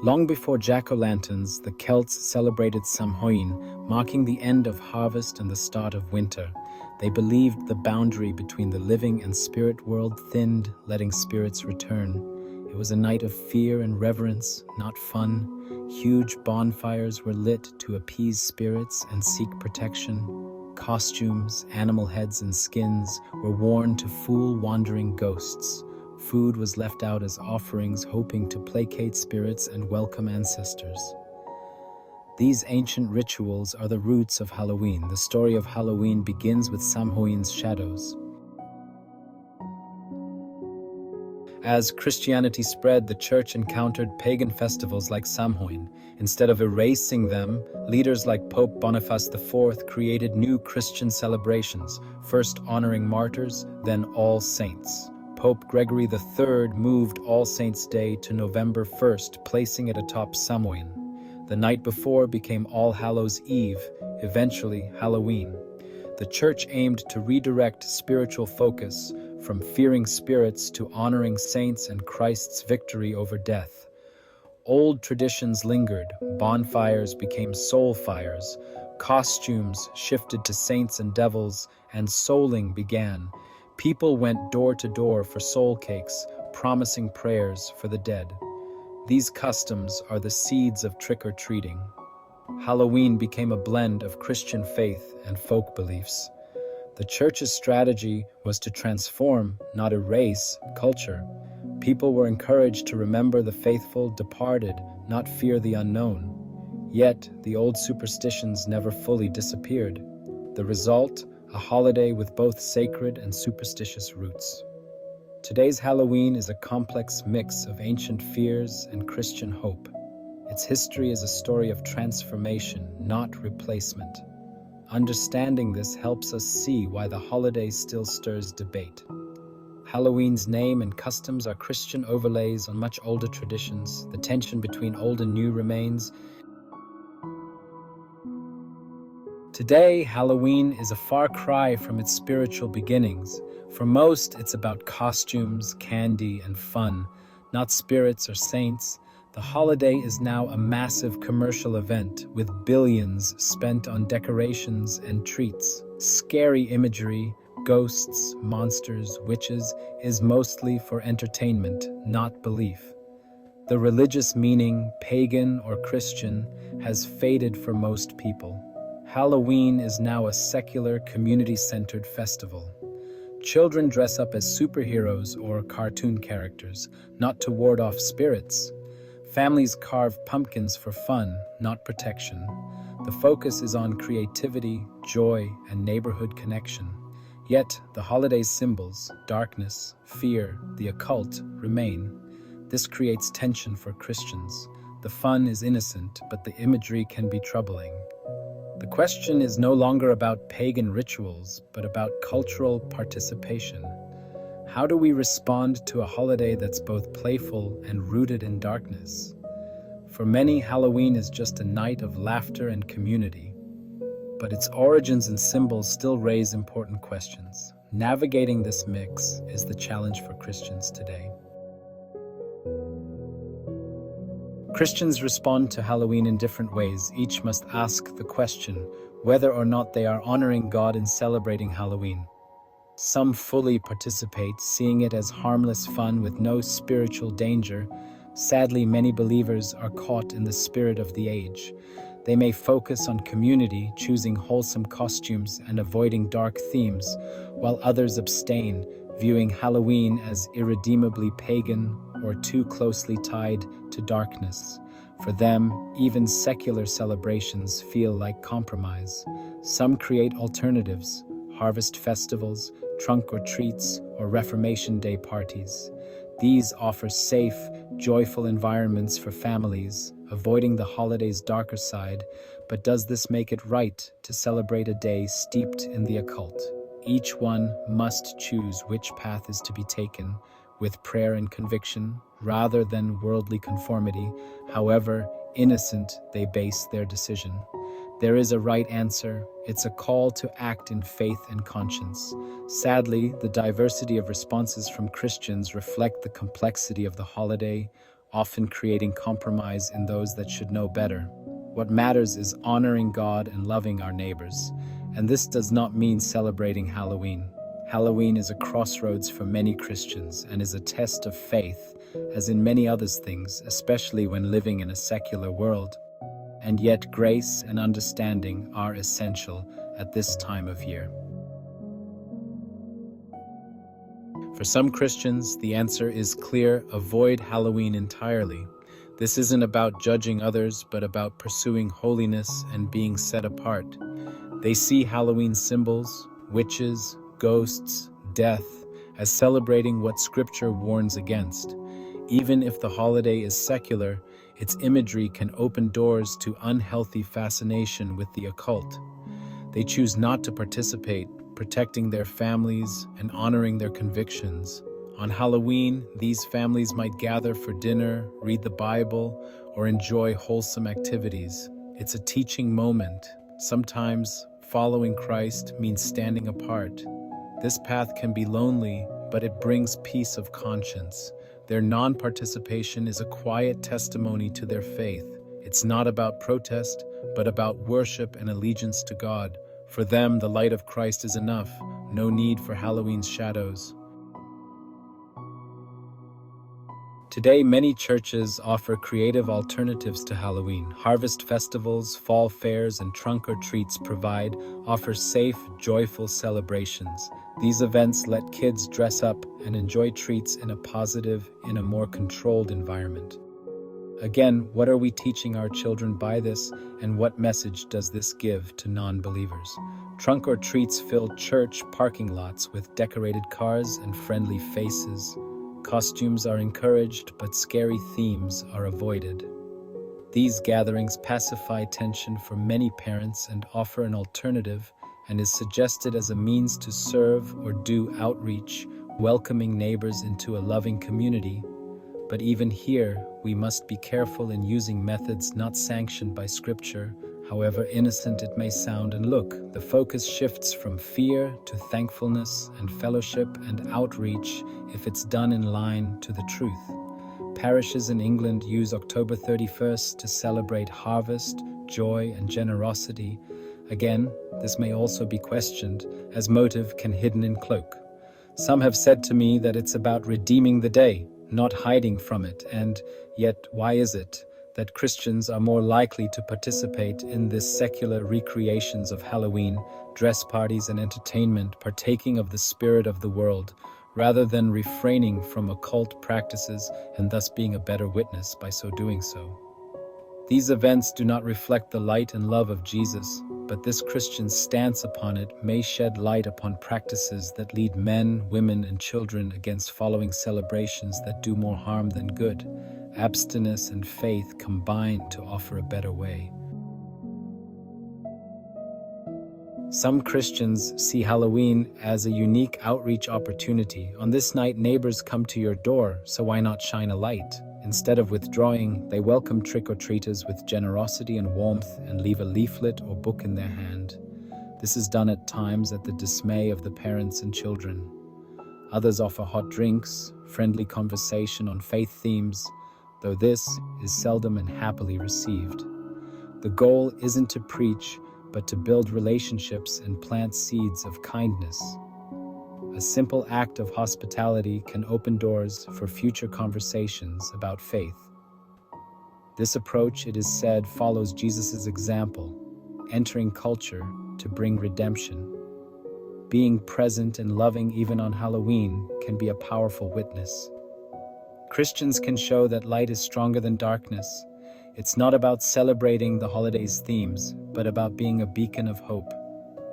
Long before jack-o'-lanterns, the Celts celebrated Samhain, marking the end of harvest and the start of winter. They believed the boundary between the living and spirit world thinned, letting spirits return. It was a night of fear and reverence, not fun. Huge bonfires were lit to appease spirits and seek protection. Costumes, animal heads and skins were worn to fool wandering ghosts. Food was left out as offerings, hoping to placate spirits and welcome ancestors. These ancient rituals are the roots of Halloween. The story of Halloween begins with Samhain's shadows. As Christianity spread, the church encountered pagan festivals like Samhain. Instead of erasing them, leaders like Pope Boniface IV created new Christian celebrations, first honoring martyrs, then All Saints. Pope Gregory III moved All Saints' Day to November 1st, placing it atop Samhain. The night before became All Hallows' Eve, eventually Halloween. The church aimed to redirect spiritual focus from fearing spirits to honoring saints and Christ's victory over death. Old traditions lingered, bonfires became soul fires, costumes shifted to saints and devils, and souling began. People went door to door for soul cakes, promising prayers for the dead. These customs are the seeds of trick-or-treating. Halloween became a blend of Christian faith and folk beliefs. The church's strategy was to transform, not erase, culture. People were encouraged to remember the faithful departed, not fear the unknown. Yet, the old superstitions never fully disappeared. The result? A holiday with both sacred and superstitious roots. Today's Halloween is a complex mix of ancient fears and Christian hope. Its history is a story of transformation, not replacement. Understanding this helps us see why the holiday still stirs debate. Halloween's name and customs are Christian overlays on much older traditions. The tension between old and new remains. Today, Halloween is a far cry from its spiritual beginnings. For most, it's about costumes, candy, and fun, not spirits or saints. The holiday is now a massive commercial event with billions spent on decorations and treats. Scary imagery, ghosts, monsters, witches, is mostly for entertainment, not belief. The religious meaning, pagan or Christian, has faded for most people. Halloween is now a secular, community-centered festival. Children dress up as superheroes or cartoon characters, not to ward off spirits. Families carve pumpkins for fun, not protection. The focus is on creativity, joy, and neighborhood connection. Yet, the holiday's symbols, darkness, fear, the occult, remain. This creates tension for Christians. The fun is innocent, but the imagery can be troubling. The question is no longer about pagan rituals, but about cultural participation. How do we respond to a holiday that's both playful and rooted in darkness? For many, Halloween is just a night of laughter and community, but its origins and symbols still raise important questions. Navigating this mix is the challenge for Christians today. Christians respond to Halloween in different ways. Each must ask the question whether or not they are honoring God in celebrating Halloween. Some fully participate, seeing it as harmless fun with no spiritual danger. Sadly, many believers are caught in the spirit of the age. They may focus on community, choosing wholesome costumes and avoiding dark themes, while others abstain, viewing Halloween as irredeemably pagan or too closely tied to darkness. For them, even secular celebrations feel like compromise. Some create alternatives, harvest festivals, trunk or treats, or Reformation Day parties. These offer safe, joyful environments for families, avoiding the holiday's darker side. But does this make it right to celebrate a day steeped in the occult? Each one must choose which path is to be taken, with prayer and conviction, rather than worldly conformity, however innocent they base their decision. There is a right answer. It's a call to act in faith and conscience. Sadly, the diversity of responses from Christians reflect the complexity of the holiday. often creating compromise in those that should know better. What matters is honoring God and loving our neighbors. And this does not mean celebrating Halloween. Halloween is a crossroads for many Christians and is a test of faith, as in many other things, especially when living in a secular world. And yet grace and understanding are essential at this time of year. For some Christians, the answer is clear: avoid Halloween entirely. This isn't about judging others, but about pursuing holiness and being set apart. They see Halloween symbols, witches, ghosts, death, as celebrating what Scripture warns against. Even if the holiday is secular, its imagery can open doors to unhealthy fascination with the occult. They choose not to participate, protecting their families and honoring their convictions. On Halloween, these families might gather for dinner, read the Bible, or enjoy wholesome activities. It's a teaching moment. Sometimes following Christ means standing apart. This path can be lonely, but it brings peace of conscience. Their non-participation is a quiet testimony to their faith. It's not about protest, but about worship and allegiance to God. For them, the light of Christ is enough. No need for Halloween's shadows. Today, many churches offer creative alternatives to Halloween. Harvest festivals, fall fairs, and trunk or treats offer safe, joyful celebrations. These events let kids dress up and enjoy treats in a more controlled environment. Again, what are we teaching our children by this, and what message does this give to non-believers? Trunk or treats fill church parking lots with decorated cars and friendly faces. Costumes are encouraged, but scary themes are avoided. These gatherings pacify tension for many parents and offer an alternative, and is suggested as a means to serve or do outreach, welcoming neighbors into a loving community. But even here, we must be careful in using methods not sanctioned by Scripture, however innocent it may sound and look. The focus shifts from fear to thankfulness and fellowship and outreach if it's done in line to the truth. Parishes in England use October 31st to celebrate harvest, joy, and generosity. Again, this may also be questioned, as motive can hidden in cloak. Some have said to me that it's about redeeming the day, not hiding from it, and yet why is it that Christians are more likely to participate in this secular recreations of Halloween, dress parties and entertainment, partaking of the spirit of the world, rather than refraining from occult practices and thus being a better witness by so doing so? These events do not reflect the light and love of Jesus, but this Christian stance upon it may shed light upon practices that lead men, women, and children against following celebrations that do more harm than good. Abstinence and faith combine to offer a better way. Some Christians see Halloween as a unique outreach opportunity. On this night, neighbors come to your door, so why not shine a light? Instead of withdrawing, they welcome trick-or-treaters with generosity and warmth and leave a leaflet or book in their hand. This is done at times at the dismay of the parents and children. Others offer hot drinks, friendly conversation on faith themes, though this is seldom and happily received. The goal isn't to preach, but to build relationships and plant seeds of kindness. A simple act of hospitality can open doors for future conversations about faith. This approach, it is said, follows Jesus' example, entering culture to bring redemption. Being present and loving even on Halloween can be a powerful witness. Christians can show that light is stronger than darkness. It's not about celebrating the holiday's themes, but about being a beacon of hope.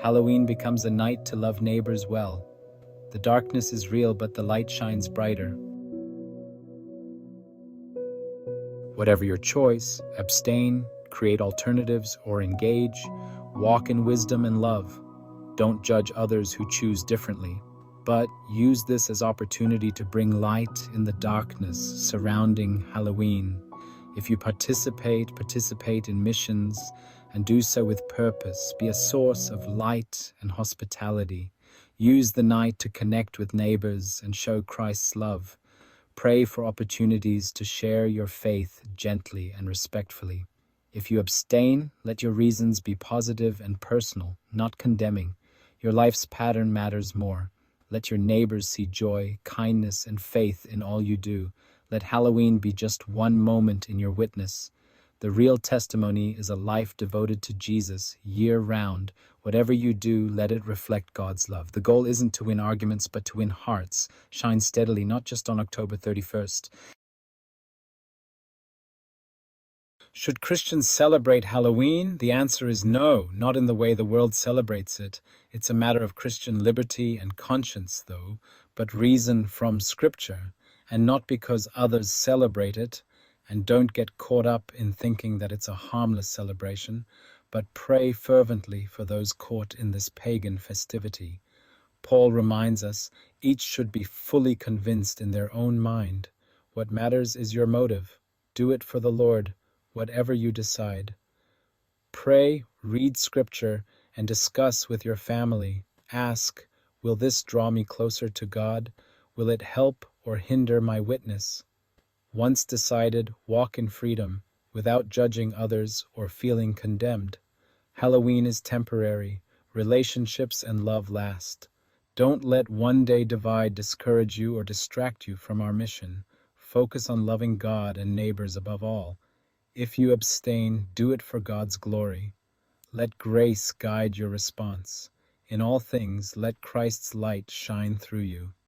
Halloween becomes a night to love neighbors well. The darkness is real, but the light shines brighter. Whatever your choice, abstain, create alternatives, or engage. Walk in wisdom and love. Don't judge others who choose differently, but use this as opportunity to bring light in the darkness surrounding Halloween. If you participate in missions and do so with purpose. Be a source of light and hospitality. Use the night to connect with neighbors and show Christ's love. Pray for opportunities to share your faith gently and respectfully. If you abstain, let your reasons be positive and personal, not condemning. Your life's pattern matters more. Let your neighbors see joy, kindness, and faith in all you do. Let Halloween be just one moment in your witness. The real testimony is a life devoted to Jesus year-round. Whatever you do, let it reflect God's love. The goal isn't to win arguments, but to win hearts. Shine steadily, not just on October 31st. Should Christians celebrate Halloween? The answer is no, not in the way the world celebrates it. It's a matter of Christian liberty and conscience, though, but reason from Scripture, and not because others celebrate it. And don't get caught up in thinking that it's a harmless celebration, but pray fervently for those caught in this pagan festivity. Paul reminds us, each should be fully convinced in their own mind. What matters is your motive. Do it for the Lord, whatever you decide. Pray, read Scripture, and discuss with your family. Ask, will this draw me closer to God? Will it help or hinder my witness? Once decided, walk in freedom, without judging others or feeling condemned. Halloween is temporary. Relationships and love last. Don't let one day divide discourage you or distract you from our mission. Focus on loving God and neighbors above all. If you abstain, do it for God's glory. Let grace guide your response. In all things, let Christ's light shine through you.